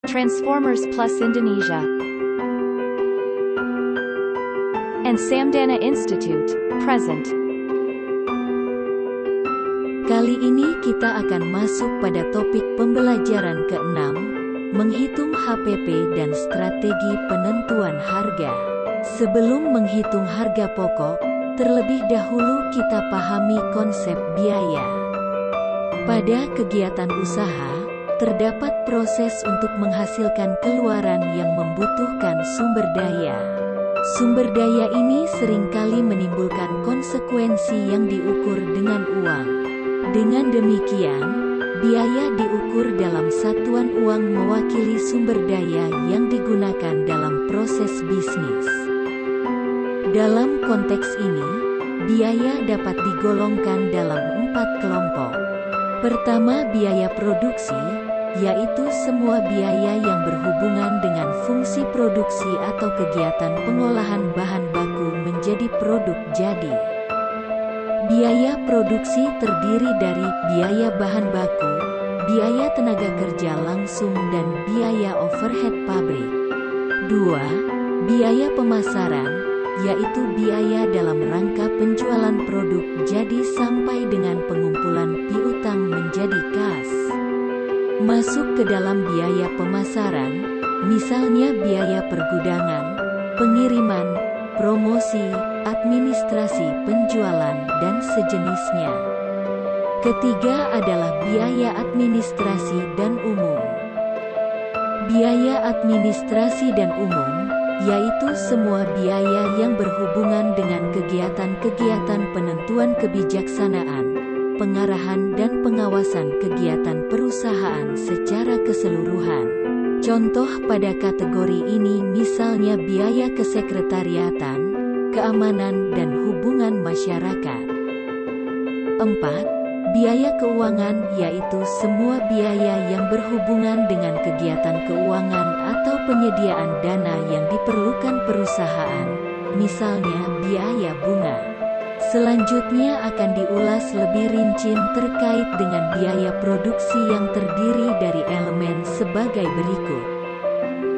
Transformers Plus Indonesia, and Samdana Institute, present. Kali ini kita akan masuk pada topik pembelajaran ke-6, menghitung HPP dan strategi penentuan harga. Sebelum menghitung harga pokok, terlebih dahulu kita pahami konsep biaya. Pada kegiatan usaha, terdapat proses untuk menghasilkan keluaran yang membutuhkan sumber daya. Sumber daya ini seringkali menimbulkan konsekuensi yang diukur dengan uang. Dengan demikian, biaya diukur dalam satuan uang mewakili sumber daya yang digunakan dalam proses bisnis. Dalam konteks ini, biaya dapat digolongkan dalam 4 kelompok. Pertama, biaya produksi, yaitu semua biaya yang berhubungan dengan fungsi produksi atau kegiatan pengolahan bahan baku menjadi produk jadi. Biaya produksi terdiri dari biaya bahan baku, biaya tenaga kerja langsung dan biaya overhead pabrik. 2. Biaya pemasaran, yaitu biaya dalam rangka penjualan produk jadi sampai dengan pengumpulan piutang menjadi kas. Masuk ke dalam biaya pemasaran, misalnya biaya pergudangan, pengiriman, promosi, administrasi penjualan, dan sejenisnya. Ketiga adalah biaya administrasi dan umum. Biaya administrasi dan umum, yaitu semua biaya yang berhubungan dengan kegiatan-kegiatan penentuan kebijaksanaan, pengarahan dan pengawasan kegiatan perusahaan secara keseluruhan. Contoh pada kategori ini misalnya biaya kesekretariatan, keamanan dan hubungan masyarakat. 4. Biaya keuangan, yaitu semua biaya yang berhubungan dengan kegiatan keuangan atau penyediaan dana yang diperlukan perusahaan, misalnya biaya bunga. Selanjutnya akan diulas lebih rinci terkait dengan biaya produksi yang terdiri dari elemen sebagai berikut.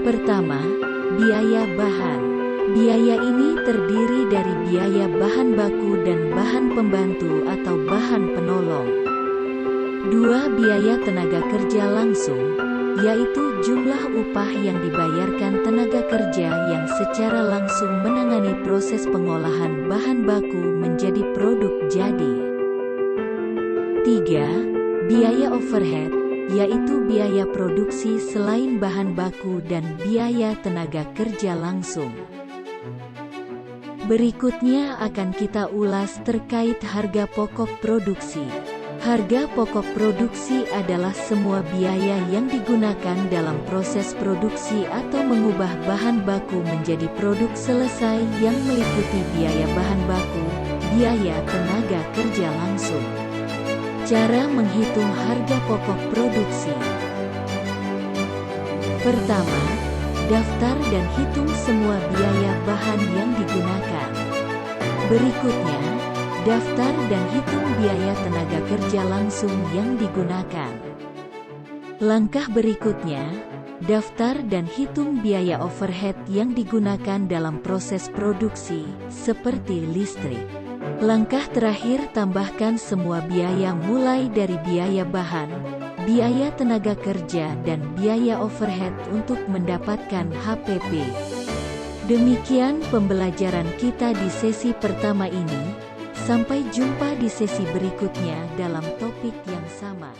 Pertama, biaya bahan. Biaya ini terdiri dari biaya bahan baku dan bahan pembantu atau bahan penolong. 2. Biaya tenaga kerja langsung, yaitu jumlah upah yang dibayarkan tenaga kerja yang secara langsung menangani proses pengolahan bahan baku menjadi produk jadi. 3. Biaya overhead, yaitu biaya produksi selain bahan baku dan biaya tenaga kerja langsung. Berikutnya akan kita ulas terkait harga pokok produksi. Harga pokok produksi adalah semua biaya yang digunakan dalam proses produksi atau mengubah bahan baku menjadi produk selesai yang meliputi biaya bahan baku, biaya tenaga kerja langsung. Cara menghitung harga pokok produksi. Pertama, daftar dan hitung semua biaya bahan yang digunakan. Berikutnya, daftar dan hitung biaya tenaga kerja langsung yang digunakan. Langkah berikutnya, daftar dan hitung biaya overhead yang digunakan dalam proses produksi, seperti listrik. Langkah terakhir, tambahkan semua biaya mulai dari biaya bahan, biaya tenaga kerja dan biaya overhead untuk mendapatkan HPP. Demikian pembelajaran kita di sesi pertama ini. Sampai jumpa di sesi berikutnya dalam topik yang sama.